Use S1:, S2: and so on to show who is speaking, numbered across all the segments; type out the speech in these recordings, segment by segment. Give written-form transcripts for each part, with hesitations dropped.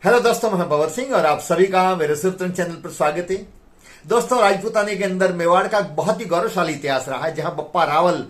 S1: Hello दोस्तों, मैं भंवर सिंह और आप सभी का मेरे सुरतन चैनल पर स्वागत है। दोस्तों, राजपूतानी के अंदर मेवाड़ का बहुत ही गौरवशाली इतिहास रहा है, जहां बप्पा रावल,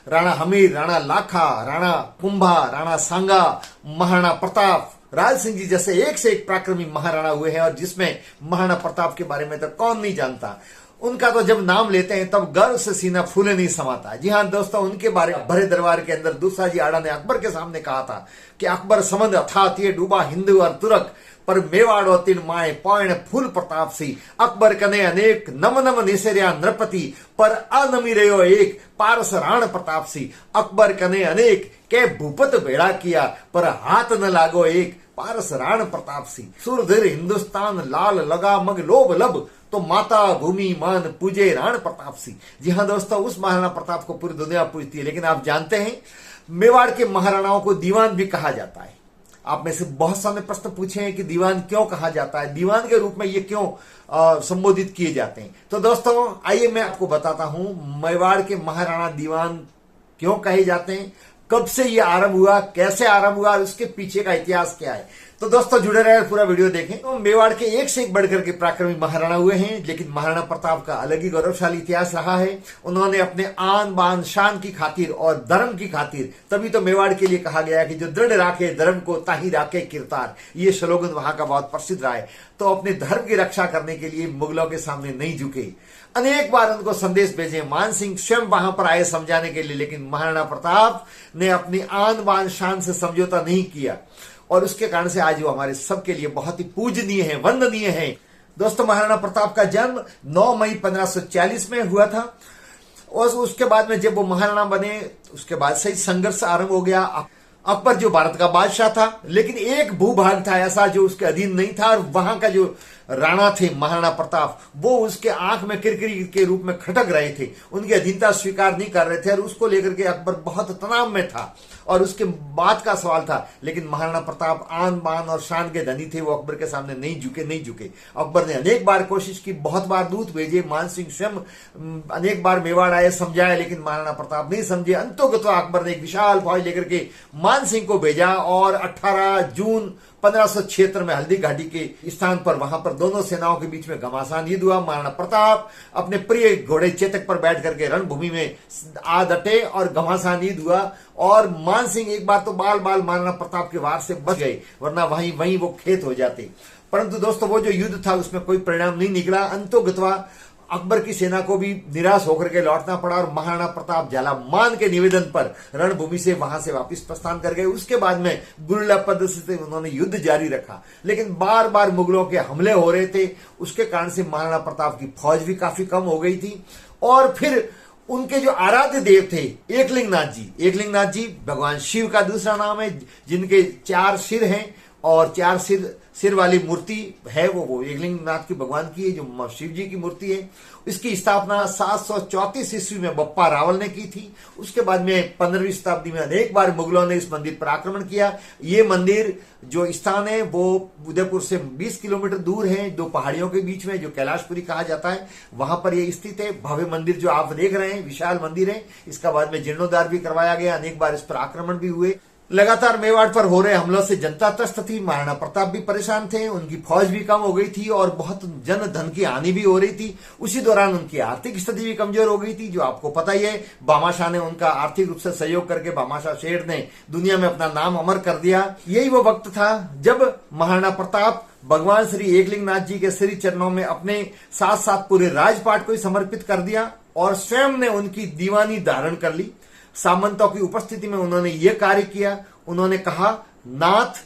S1: राणा हमीर, राणा लाखा, राणा कुंभा, राणा सांगा, महाराणा प्रताप, राज सिंह जी जैसे एक से एक पराक्रमी महाराणा हुए हैं। और जिसमें महाराणा प्रताप के बारे में तो कौन नहीं जानता। उनका तो जब नाम लेते हैं तब गर्व से सीना फूले नहीं समाता। जी हाँ दोस्तों, उनके बारे में भरे दरबार के अंदर दूसरा जी आड़ा ने अकबर के सामने कहा था कि अकबर समंद अथात ये डूबा हिंदू और तुरक, पर मेवाड़ो तीन माए पौण फूल प्रताप सी। अकबर कने अनेक नम नम निसेरिया नृपति, पर अनमी रहो एक पारस राण प्रताप सी। अकबर कने अनेक के भूपत भेड़ा किया, पर हाथ न लागो एक पारस राण प्रताप सी। सुरधीर हिंदुस्तान लाल लगा मग लोभ लब, तो माता भूमि मान पूजे राण प्रताप सी। जी हाँ दोस्तों, उस महाराणा प्रताप को पूरी दुनिया पूजती है। लेकिन आप जानते हैं, मेवाड़ के महाराणाओं को दीवान भी कहा जाता है। आप में से बहुत सारे प्रश्न पूछे हैं कि दीवान क्यों कहा जाता है, दीवान के रूप में ये क्यों संबोधित किए जाते हैं। तो दोस्तों आइए मैं आपको बताता हूं, मेवाड़ के महाराणा दीवान क्यों कहे जाते हैं, कब से ये आरंभ हुआ, कैसे आरंभ हुआ और उसके पीछे का इतिहास क्या है। तो दोस्तों जुड़े रहे, पूरा वीडियो देखें। तो मेवाड़ के एक से एक बढ़कर के पराक्रमी महाराणा हुए हैं, लेकिन महाराणा प्रताप का अलग ही गौरवशाली इतिहास रहा है। उन्होंने अपने आन बान शान की खातिर और धर्म की खातिर, तभी तो मेवाड़ के लिए कहा गया कि जो दृढ़ राखे धर्म को ताही राखे किरतार, ये स्लोगन वहां का बहुत प्रसिद्ध रहा है। तो अपने धर्म की रक्षा करने के लिए मुगलों के सामने नहीं झुके। अनेक बार उनको संदेश भेजे, मान सिंह स्वयं वहां पर आए समझाने के लिए, लेकिन महाराणा प्रताप ने अपनी आन बान शान से समझौता नहीं किया। और उसके कारण से आज वो हमारे सबके लिए बहुत ही पूजनीय है, वंदनीय है। दोस्तों, महाराणा प्रताप का जन्म 9 मई 1540 में हुआ था। और उसके बाद में जब वो महाराणा बने, उसके बाद से संघर्ष आरंभ हो गया। अकबर जो भारत का बादशाह था, लेकिन एक भूभाग था ऐसा जो उसके अधीन नहीं था, और वहां का जो राणा थे महाराणा प्रताप, वो उसके आंख में किरकिरी के रूप में खटक रहे थे, उनकी अधीनता स्वीकार नहीं कर रहे थे। और उसको लेकर के अकबर बहुत तनाव में था और उसके बाद का सवाल था। लेकिन महाराणा प्रताप आन बान और शान के धनी थे, वो अकबर के सामने नहीं झुके। अकबर ने अनेक बार कोशिश की, बहुत बार दूत भेजे, मान सिंह स्वयं अनेक बार मेवाड़ आए, समझाया, लेकिन महाराणा प्रताप नहीं समझे। अंततः अकबर ने एक विशाल फौज लेकर के मान सिंह को भेजा और 18 जून 1576 में हल्दी घाटी के स्थान पर, वहां पर दोनों सेनाओं के बीच में घमासान युद्ध हुआ। महाराणा प्रताप अपने प्रिय घोड़े चेतक पर बैठ करके रणभूमि में आ डटे और घमासान युद्ध हुआ। और मान सिंह एक बार तो बाल महाराणा प्रताप के वार से बच गए, वरना वहीं वो खेत हो जाते। परंतु दोस्तों, वो जो युद्ध था उसमें कोई परिणाम नहीं निकला। अंततः अकबर की सेना को भी निराश होकर के लौटना पड़ा और महाराणा प्रताप झालामान के निवेदन पर रणभूमि से वहां से वापस प्रस्थान कर गए। उसके बाद में गुरिल्ला पद्धति से उन्होंने युद्ध जारी रखा, लेकिन बार बार मुगलों के हमले हो रहे थे। उसके कारण से महाराणा प्रताप की फौज भी काफी कम हो गई थी। और फिर उनके जो आराध्य देव थे एकलिंगनाथ जी भगवान शिव का दूसरा नाम है, जिनके 4 सिर हैं और 4 सिर वाली मूर्ति है, वो एकलिंगनाथ की भगवान की है, जो शिव जी की मूर्ति है। इसकी स्थापना 734 ईस्वी में बप्पा रावल ने की थी। उसके बाद में 15वीं शताब्दी में अनेक बार मुगलों ने इस मंदिर पर आक्रमण किया। ये मंदिर जो स्थान है वो उदयपुर से 20 किलोमीटर दूर है, 2 पहाड़ियों के बीच में, जो कैलाशपुरी कहा जाता है, वहां पर ये स्थित है। भव्य मंदिर जो आप देख रहे हैं, विशाल मंदिर है। इसका बाद में जीर्णोद्धार भी करवाया गया, अनेक बार इस पर आक्रमण भी हुए। लगातार मेवाड़ पर हो रहे हमलों से जनता त्रस्त थी, महाराणा प्रताप भी परेशान थे, उनकी फौज भी कम हो गई थी और बहुत जन धन की हानि भी हो रही थी। उसी दौरान उनकी आर्थिक स्थिति भी कमजोर हो गई थी, जो आपको पता ही है। भामाशाह ने उनका आर्थिक रूप से सहयोग करके भामाशाह शेर ने दुनिया में अपना नाम अमर कर दिया। यही वो वक्त था जब महाराणा प्रताप भगवान श्री एकलिंगनाथ जी के श्री चरणों में अपने साथ साथ पूरे राजपाट को ही समर्पित कर दिया और स्वयं ने उनकी दीवानी धारण कर ली। सामंतों की उपस्थिति में उन्होंने ये कार्य किया। उन्होंने कहा, नाथ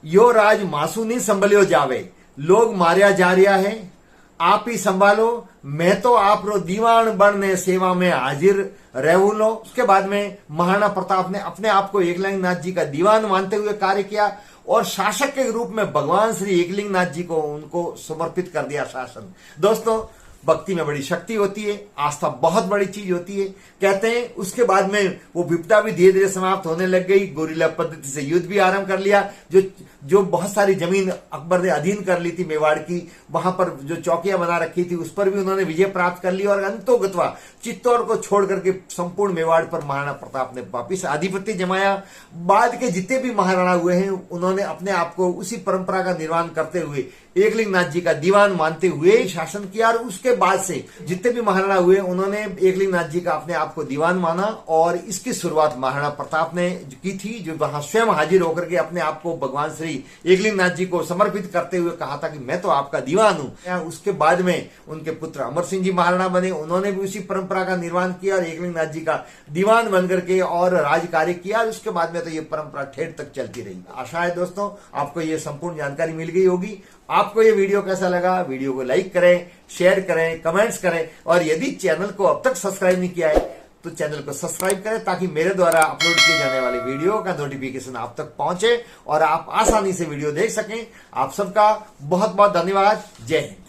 S1: यो राज मासू नहीं संभलियो जावे, लोग मारिया जा रहा है, आप ही संभालो, मैं तो आप रो दीवान बनने सेवा में हाजिर रहू लो। उसके बाद में महाराणा प्रताप ने अपने आप को एकलिंगनाथ जी का दीवान मानते हुए कार्य किया और शासक के रूप में भगवान श्री एकलिंगनाथ जी को उनको समर्पित कर दिया शासन। दोस्तों, भक्ति में बड़ी शक्ति होती है, आस्था बहुत बड़ी चीज होती है। कहते हैं उसके बाद में वो विपदा भी धीरे धीरे समाप्त होने लग गई। गोरिल्ला पद्धति से युद्ध भी आरंभ कर लिया। जो बहुत सारी जमीन अकबर ने अधीन कर ली थी मेवाड़ की, वहां पर जो चौकियां बना रखी थी उस पर भी उन्होंने विजय प्राप्त कर ली और अंतोगत्वा चित्तौड़ को छोड़ करके संपूर्ण मेवाड़ पर महाराणा प्रताप ने वापिस आधिपत्य जमाया। बाद के जितने भी महाराणा हुए हैं उन्होंने अपने आप को उसी परंपरा का निर्माण करते हुए एकलिंगनाथ जी का दीवान मानते हुए शासन किया। और उसके बाद से जितने भी महाराणा हुए उन्होंने एकलिंगनाथ जी का अपने आप को दीवान माना और इसकी शुरुआत महाराणा प्रताप ने की थी, जो वहां स्वयं हाजिर होकर के अपने आप को भगवान श्री एकलिंगनाथ जी को समर्पित करते हुए कहा था कि मैं तो आपका दीवान हूं। उसके बाद में उनके पुत्र अमर सिंह जी महाराणा बने, उन्होंने भी उसी परंपरा का निर्माण किया और एकलिंगनाथ जी का दीवान बन करके और राज कार्य किया। उसके बाद में तो ये परंपरा ठेठ तक चलती रही। आशा है दोस्तों आपको ये संपूर्ण जानकारी मिल गई होगी। आपको ये वीडियो कैसा लगा? वीडियो को लाइक करें, शेयर करें, कमेंट्स करें और यदि चैनल को अब तक सब्सक्राइब नहीं किया है तो चैनल को सब्सक्राइब करें ताकि मेरे द्वारा अपलोड किए जाने वाले वीडियो का नोटिफिकेशन आप तक पहुंचे और आप आसानी से वीडियो देख सकें। आप सबका बहुत बहुत धन्यवाद। जय हिंद।